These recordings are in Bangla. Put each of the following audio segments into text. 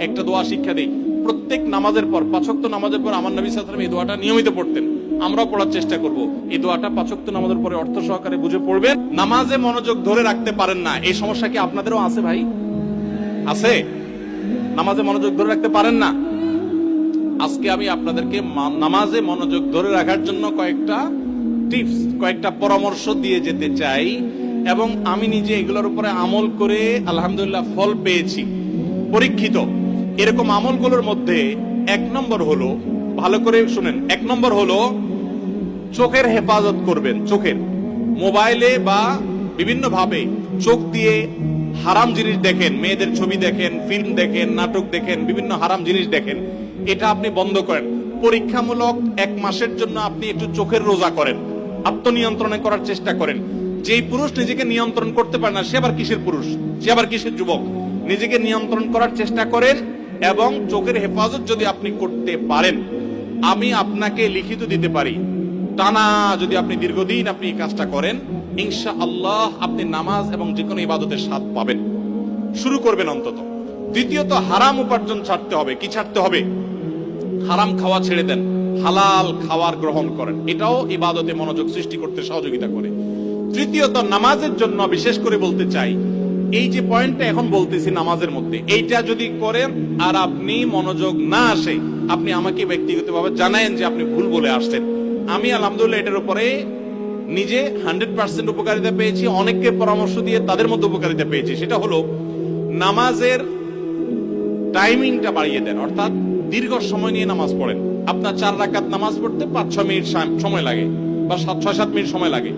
একটা দোয়া শিক্ষা দেই, প্রত্যেক নামাজের পর, 5 ওয়াক্ত নামাজের পর আমার নবী সাল্লাল্লাহু আলাইহি ওয়াসাল্লাম এই দোয়াটা নিয়মিত পড়তেন। আমরাও পড়ার চেষ্টা করব। এই দোয়াটা 5 ওয়াক্ত নামাজের পরে অর্থ সহকারে বুঝে পড়বেন। নামাজে মনোযোগ ধরে রাখতে পারেন না, এই সমস্যা কি আপনাদেরও আছে ভাই? আছে? নামাজে মনোযোগ ধরে রাখতে পারেন না? আজকে আমি আপনাদেরকে নামাজে মনোযোগ ধরে রাখার জন্য কয়েকটা টিপস, কয়েকটা পরামর্শ দিয়ে যেতে চাই, এবং আমি নিজে এগুলোর উপরে আমল করে আলহামদুলিল্লাহ ফল পেয়েছি, পরীক্ষিত। এরকম আমলগুলোর মধ্যে 1 নম্বর হলো, ভালো করে শুনেন, 1 নম্বর হলো চোখের হেফাজত করবেন। চোখের, মোবাইলে বা বিভিন্ন ভাবে চোখ দিয়ে হারাম জিনিস দেখেন, মেয়েদের ছবি দেখেন, ফিল্ম দেখেন, নাটক দেখেন, বিভিন্ন হারাম জিনিস দেখেন, এটা আপনি বন্ধ করেন। পরীক্ষামূলক 1 মাসের জন্য আপনি একটু চোখের রোজা করেন, আত্মনিয়ন্ত্রণে করার চেষ্টা করেন। যেই পুরুষ নিজেকে নিয়ন্ত্রণ করতে পারে না, সে আবার কিসের পুরুষ, সে আবার কিসের যুবক? নিজেকে নিয়ন্ত্রণ করার চেষ্টা করেন, এবং চোখের হেফাজত যদি আপনি করতে পারেন, আমি আপনাকে লিখিত দিতে পারি, টানা যদি আপনি দীর্ঘদিন আপনি এই কাজটা করেন, ইনশাআল্লাহ আপনি নামাজ এবং যে কোনো ইবাদতের স্বাদ পাবেন। শুরু করবেন অন্তত। দ্বিতীয়ত, হারাম উপার্জন ছাড়তে হবে। কি ছাড়তে হবে? হারাম খাওয়া ছেড়ে দেন, হালাল খাবার গ্রহণ করেন, এটাও ইবাদতে মনোযোগ সৃষ্টি করতে সহযোগিতা করে। তৃতীয়ত, নামাজের জন্য বিশেষ করে বলতে চাই, এই যে পয়েন্টটা এখন বলতেছি নামাজের মধ্যে, এইটা যদি করেন আর আপনি মনোযোগ না আসে, আপনি আমাকে ব্যক্তিগতভাবে জানায়েন যে আপনি ভুল বলে আসছেন। আমি আলহামদুলিল্লাহ এটার উপরে নিজে 100% উপকারিতা পেয়েছি, অনেককে পরামর্শ দিয়ে তাদের মধ্যে উপকারিতা পেয়েছি। সেটা হলো নামাজের টাইমিংটা বাড়িয়ে দেন, অর্থাৎ দীর্ঘ সময় নিয়ে নামাজ পড়েন। আপনার 4 রাকাত নামাজ পড়তে 5-6 মিনিট সময় লাগে, বা 6-7 মিনিট সময় লাগে,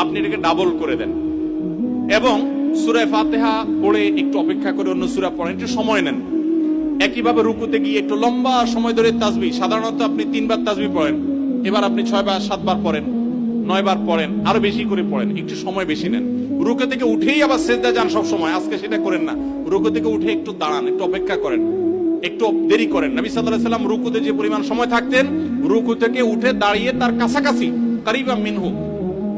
আপনি এটাকে ডাবল করে দেন। এবং সূরা ফাতিহা পড়ে একটু অপেক্ষা করে অন্য সূরা পড়েন, একটু সময় নেন। একইভাবে রুকুতে গিয়ে একটু লম্বা সময় ধরে তাসবিহ, সাধারণত আপনি 3 বার তাসবিহ পড়েন, এবার আপনি 6 বার 7 বার পড়েন, 9 বার পড়েন, আরো বেশি করে পড়েন, একটু সময় বেশি নেন। রুকু থেকে উঠেই আবার সিজদা যান সব সময়, আজকে সেটা করেন না। রুকু থেকে উঠে একটু দাঁড়ান, একটু অপেক্ষা করেন, একটু দেরি করেন। নবী সাল্লাল্লাহু আলাইহি ওয়াসাল্লাম রুকুতে যে পরিমাণ সময় থাকতেন, রুকু থেকে উঠে দাঁড়িয়ে তার কাছাকাছি, কারিবা মিনহু,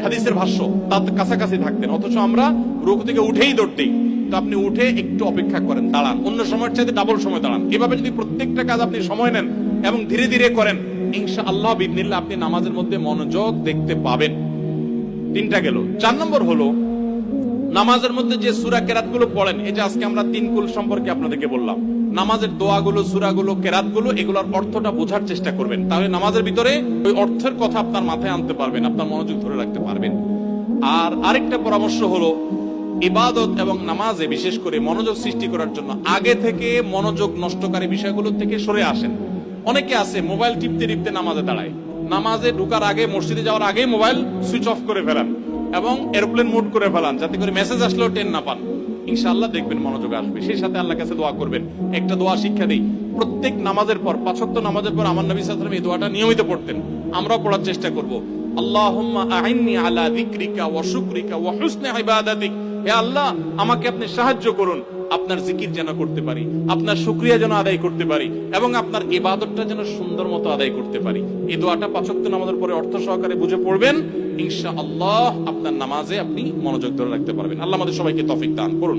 হাদিসের ভাষ্য, তার কাছাকাছি থাকতেন, অথচ আমরা রুকু থেকে উঠেই দৌড়তেই। তো আপনি উঠে একটু অপেক্ষা করেন, দাঁড়ান, অন্য সময়ের চাইতে ডাবল সময় দাঁড়ান। এভাবে যদি প্রত্যেকটা কাজ আপনি সময় নেন এবং ধীরে ধীরে করেন, ইনশাআল্লাহ বিইذনিল্লাহ আপনি নামাজের মধ্যে মনোযোগ দেখতে পাবেন। 3টা গেল। 4 নম্বর হলো নামাজের মধ্যে যে সূরা কেরাতগুলো পড়েন, এই যে আজকে আমরা 3 কুল সম্পর্কে আপনাদেরকে বললাম, নামাজের দোয়াগুলো, সূরাগুলো, কেরাতগুলো, এগুলোর অর্থটা বোঝার চেষ্টা করবেন। তাহলে নামাজের ভিতরে ওই অর্থের কথা আপনার মাথায় আনতে পারবেন, আপনার মনোযোগ ধরে রাখতে পারবেন। আর আরেকটা পরামর্শ হলো, ইবাদত এবং নামাজে বিশেষ করে মনোযোগ সৃষ্টি করার জন্য আগে থেকে মনোযোগ নষ্টকারী বিষয়গুলো থেকে সরে আসেন। অনেকে আছে মোবাইল টিপতে টিপতে নামাজে দাঁড়ায়, নামাজে ঢোকার আগে, মসজিদে যাওয়ার আগে মোবাইল সুইচ অফ করে ফেলান এবং এরোপ্লেন মোড করে ফেলান, যাতে করে মেসেজ আসলেও টেন না পান। ইনশাআল্লাহ দেখবেন মনোযোগ আসবে। সেই সাথে আল্লাহর কাছে দোয়া করবেন। একটা দোয়া শিক্ষা দেই, প্রত্যেক নামাজের পর, 5 ওয়াক্ত নামাজের পর আমার নবী সাল্লাল্লাহু আলাইহি ওয়াসাল্লাম এই দোয়াটা নিয়মিত পড়তেন। আমরাও পড়ার চেষ্টা করব। আল্লাহুম্মা আইন্নি আলা যিকরিকা ওয়া শুকরিকা ওয়া হুসনি ইবাদাতিক। হে আল্লাহ, আমাকে আপনি সাহায্য করুন, আপনার জিকির যেন করতে পারি, আপনার শুকরিয়া যেন আদায় করতে পারি, এবং আপনার ইবাদতটা যেন সুন্দর মতো আদায় করতে পারি। এই দোয়াটা 5 ওয়াক্ত নামাজের পরে অর্থ সহকারে বুঝে পড়বেন, ইনশাআল্লাহ আপনার নামাজে আপনি মনোযোগ ধরে রাখতে পারবেন। আল্লাহ আমাদের সবাইকে তৌফিক দান করুন।